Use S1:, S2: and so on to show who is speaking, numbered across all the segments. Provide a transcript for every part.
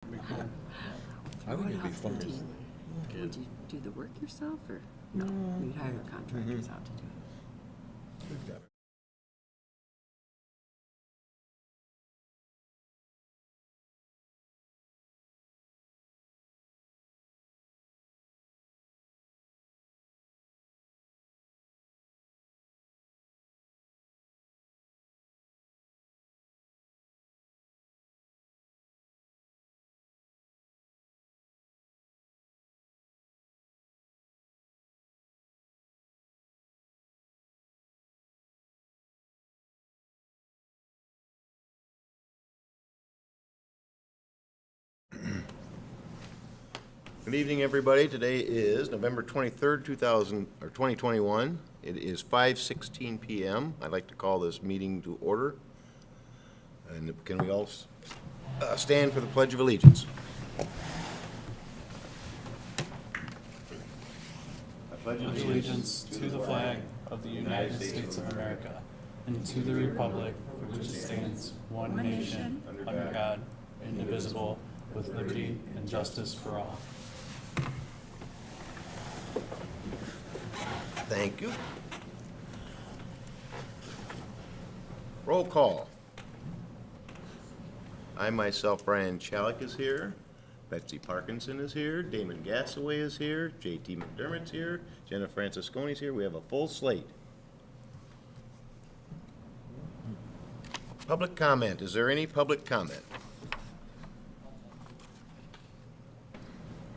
S1: I think it'd be fun.
S2: Would you do the work yourself, or no? You'd hire contractors out to do it.
S1: We've got it.
S3: Good evening, everybody. Today is November 23rd, 2021. It is 5:16 p.m. I'd like to call this meeting to order. And can we all stand for the Pledge of Allegiance? I pledge
S4: Allegiance to the flag of the United States of America and to the republic for which it stands, one nation, under God, indivisible, with liberty and justice for all.
S3: Thank you. Roll call. I myself, Brian Chalik, is here. Betsy Parkinson is here. Damon Gassaway is here. J.T. McDermott's here. Jenna Francisconi's here. We have a full slate. Public comment. Is there any public comment?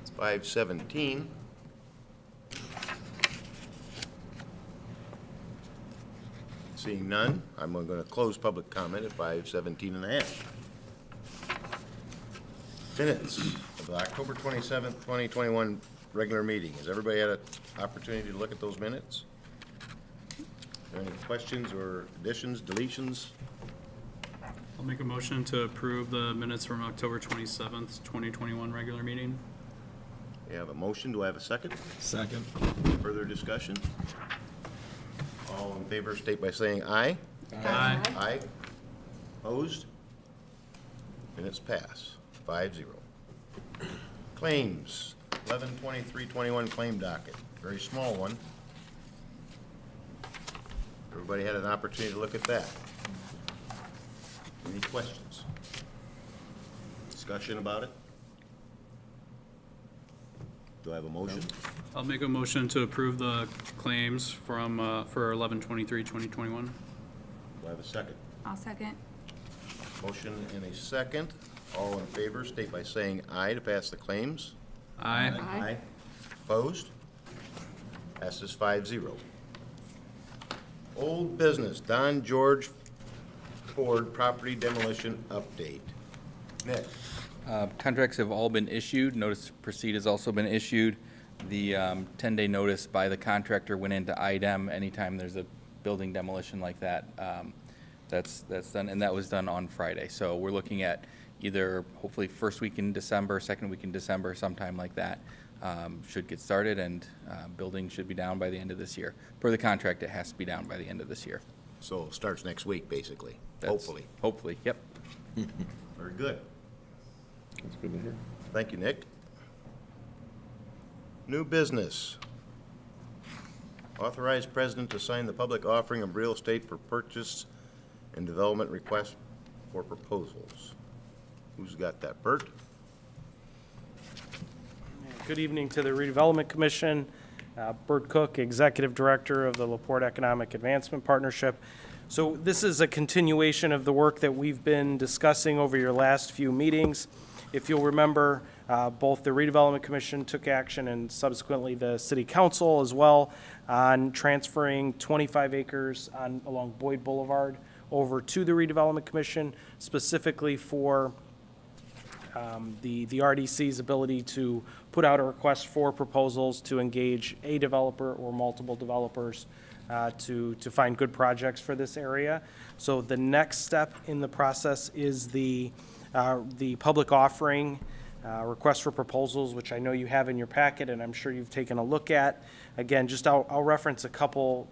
S3: It's 5:17. Seeing none, I'm going to close public comment at 5:17 and a half. Minutes of the October 27th, 2021 regular meeting. Has everybody had an opportunity to look at those minutes? Are there any questions or additions, deletions?
S4: I'll make a motion to approve the minutes from October 27th, 2021 regular meeting.
S3: We have a motion. Do I have a second?
S1: Second.
S3: Further discussion? All in favor, state by saying aye.
S4: Aye.
S3: Aye. Opposed? Minutes pass, 5-0. Claims, 11/23/21 claim docket, very small one. Everybody had an opportunity to look at that. Any questions? Discussion about it? Do I have a motion?
S4: I'll make a motion to approve the claims from, for 11/23/2021.
S3: Do I have a second?
S2: I'll second.
S3: Motion and a second. All in favor, state by saying aye to pass the claims.
S4: Aye.
S2: Aye.
S3: Opposed? Passes 5-0. Old business, Don George Ford property demolition update. Nick?
S5: Contracts have all been issued. Notice to proceed has also been issued. The 10-day notice by the contractor went into IDEM. Anytime there's a building demolition like that, that's done, and that was done on Friday. So we're looking at either hopefully first week in December, second week in December, sometime like that. Should get started, and building should be down by the end of this year. Per the contract, it has to be down by the end of this year.
S3: So it starts next week, basically,
S5: That's-
S3: hopefully.
S5: Hopefully, yep.
S3: Very good.
S1: That's good to hear.
S3: Thank you, Nick. New business. Authorize president to sign the public offering of real estate for purchase and development request for proposals. Who's got that? Bert?
S6: Good evening to the Redevelopment Commission. Bert Cook, Executive Director of the LaPorte Economic Advancement Partnership. So this is a continuation of the work that we've been discussing over your last few meetings. If you'll remember, both the Redevelopment Commission took action and subsequently the City Council as well on transferring 25 acres along Boyd Boulevard over to the Redevelopment Commission, specifically for the RDC's ability to put out a request for proposals to engage a developer or multiple developers to find good projects for this area. So the next step in the process is the public offering request for proposals, which I know you have in your packet and I'm sure you've taken a look at. Again, just I'll reference a couple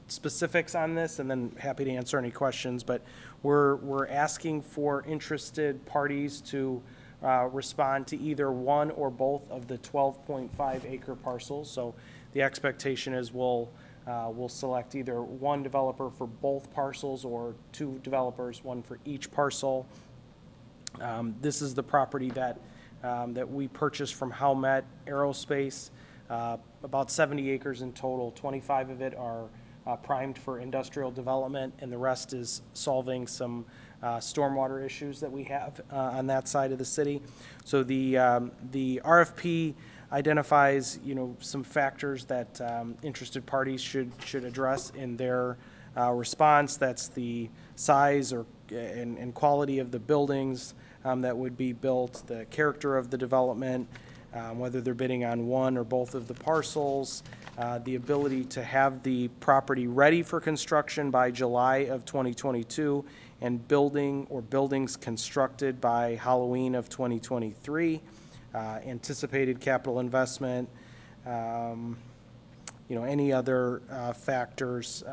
S6: specifics on this and then happy to answer any questions, but we're asking for interested parties to respond to either one or both of the 12.5 acre parcels. So the expectation is we'll select either one developer for both parcels or two developers, one for each parcel. This is the property that we purchased from Howmet Aerospace, about 70 acres in total. 25 of it are primed for industrial development, and the rest is solving some stormwater issues that we have on that side of the city. So the RFP identifies, some factors that interested parties should address in their response. That's the size and quality of the buildings that would be built, the character of the development, whether they're bidding on one or both of the parcels, the ability to have the property ready for construction by July of 2022, and buildings constructed by Halloween of 2023, anticipated capital investment, any other factors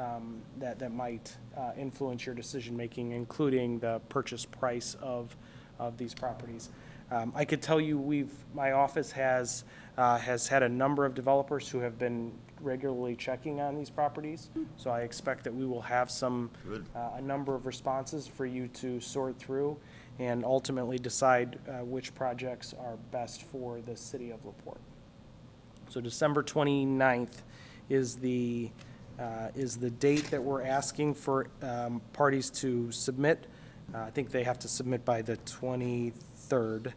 S6: that might influence your decision-making, including the purchase price of these properties. I could tell you my office has had a number of developers who have been regularly checking on these properties. So I expect that we will have a number of responses for you to sort through and ultimately decide which projects are best for the city of LaPorte. So December 29th is the date that we're asking for parties to submit. I think they have to submit by the 23rd.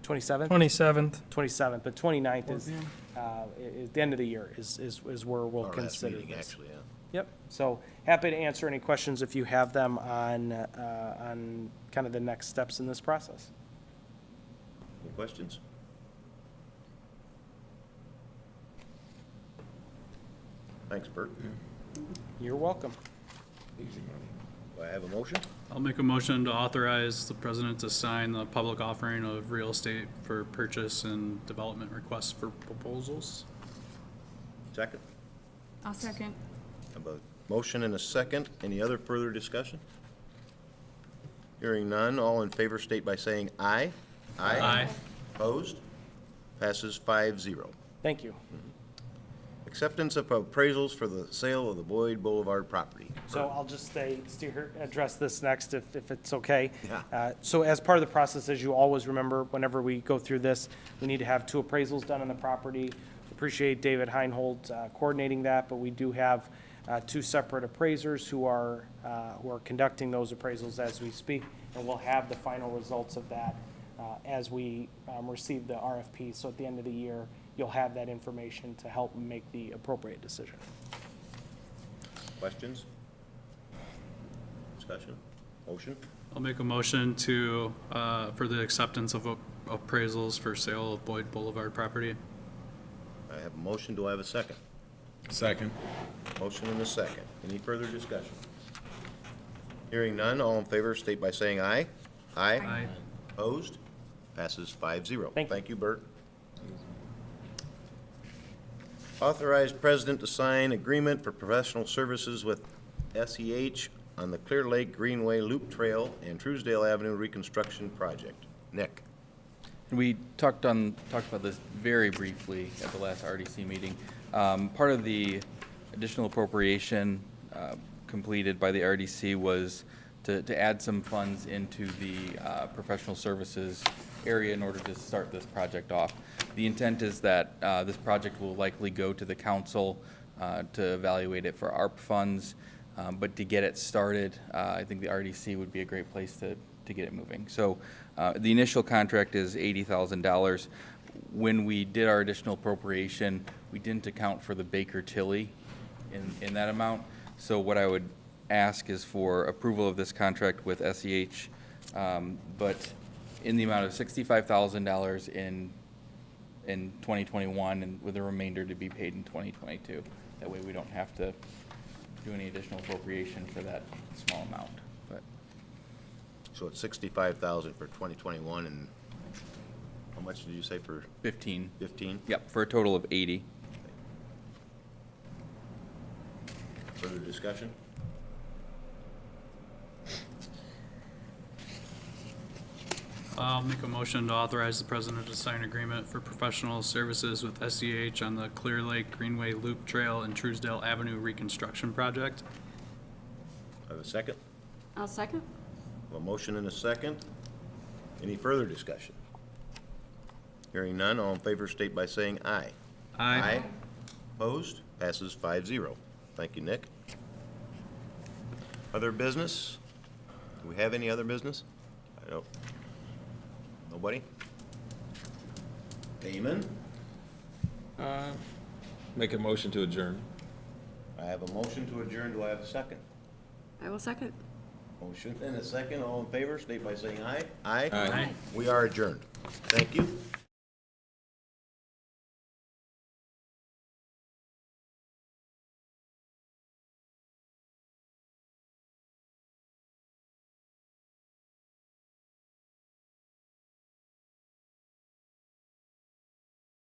S6: 27th? 27th, but 29th is the end of the year is where we'll
S3: Our last
S6: consider
S3: meeting,
S6: this.
S3: actually, yeah.
S6: Yep, so happy to answer any questions if you have them on kind of the next steps in this process.
S3: Any questions? Thanks, Bert.
S6: You're welcome.
S1: Easy money.
S3: Do I have a motion?
S4: I'll make a motion to authorize the president to sign the public offering of real estate for purchase and development requests for proposals.
S3: Second?
S7: I'll second.
S3: Have a motion and a second. Any other further discussion? Hearing none, all in favor state by saying aye.
S4: Aye.
S3: Opposed? Passes 5-0.
S6: Thank you.
S3: Acceptance of appraisals for the sale of the Boyd Boulevard property.
S6: So I'll just address this next if it's okay.
S3: Yeah.
S6: So as part of the process, as you always remember, whenever we go through this, we need to have two appraisals done on the property. Appreciate David Heinhold coordinating that, but we do have two separate appraisers who are conducting those appraisals as we speak, and we'll have the final results of that as we receive the RFP. So at the end of the year, you'll have that information to help make the appropriate decision.
S3: Questions? Discussion? Motion?
S4: I'll make a motion to, for the acceptance of appraisals for sale of Boyd Boulevard property.
S3: I have a motion. Do I have a second?
S1: Second.
S3: Motion and a second. Any further discussion? Hearing none, all in favor state by saying aye.
S4: Aye.
S3: Opposed? Passes 5-0.
S6: Thank you.
S3: Bert. Authorize president to sign agreement for professional services with SEH on the Clear Lake Greenway Loop Trail and Truesdale Avenue reconstruction project. Nick?
S5: And we talked about this very briefly at the last RDC meeting. Part of the additional appropriation completed by the RDC was to add some funds into the professional services area in order to start this project off. The intent is that this project will likely go to the council to evaluate it for ARP funds, but to get it started, I think the RDC would be a great place to get it moving. So the initial contract is $80,000. When we did our additional appropriation, we didn't account for the Baker Tilly in that amount. So what I would ask is for approval of this contract with SEH, but in the amount of $65,000 in 2021, and with the remainder to be paid in 2022. That way we don't have to do any additional appropriation for that small amount. But
S3: So it's 65,000 for 2021, and how much did you say for
S5: 15.
S3: 15?
S5: Yep, for a total of 80.
S3: Further discussion?
S4: I'll make a motion to authorize the president to sign agreement for professional services with SEH on the Clear Lake Greenway Loop Trail and Truesdale Avenue reconstruction project.
S3: Have a second?
S2: I'll second.
S3: A motion and a second. Any further discussion? Hearing none, all in favor state by saying aye.
S4: Aye.
S3: Opposed? Passes 5-0. Thank you, Nick. Other business? Do we have any other business? I don't. Nobody? Damon?
S1: Make a motion to adjourn.
S3: I have a motion to adjourn. Do I have a second?
S2: I will second.
S3: Motion and a second. All in favor state by saying aye.
S1: Aye.
S3: We are adjourned. Thank you.